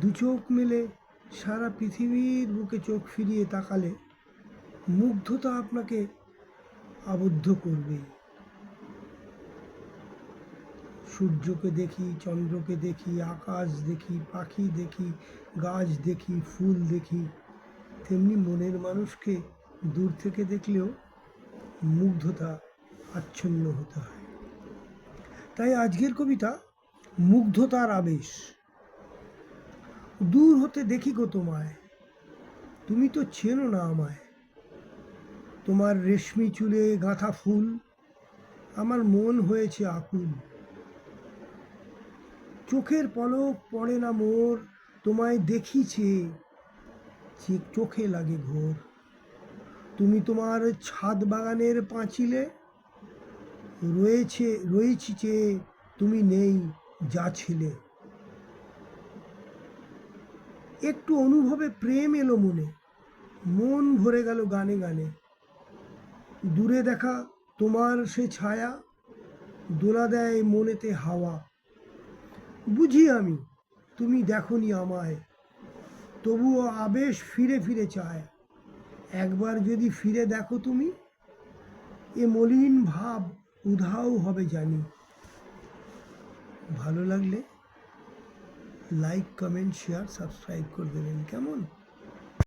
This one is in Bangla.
দু চোখ মেলে সারা পৃথিবীর বুকে চোখ ফিরিয়ে তাকালে মুগ্ধতা আপনাকে আবদ্ধ করবেই। সূর্যকে দেখি, চন্দ্রকে দেখি, আকাশ দেখি, পাখি দেখি, গাছ দেখি, ফুল দেখি, তেমনি মনের মানুষকে দূর থেকে দেখলেও মুগ্ধতা আচ্ছন্ন হতে হয়। তাই আজকের কবিতা মুগ্ধতার আবেশ। দূর হতে দেখি গো তোমায়, তুমি তো চেনো না আমায়। তোমার রেশমি চুলে গাঁথা ফুল, আমার মন হয়েছে আকুল। চোখের পলক পড়ে না মোর, তোমায় দেখি চেয়ে, চোখে লাগে ঘোর। তুমি তোমার ছাদ বাগানের পাঁচিলে রয়েছি চেয়ে, তুমি নেই যা ছিলে। একটু অনুভবে প্রেম এলো মনে, মন ভরে গেল গানে গানে। দূরে দেখা তোমার সে ছায়া, দোলা দেয় মনেতে হাওয়া। বুঝি আমি তুমি দেখোনি আমায়, তবুও আবেশ ফিরে ফিরে চায়। একবার যদি ফিরে দেখো তুমি, এ মলিন ভাব উধাও হবে জানি। ভালো লাগলে লাইক, কমেন্ট, শেয়ার, সাবস্ক্রাইব করে দেবেন। কেমন?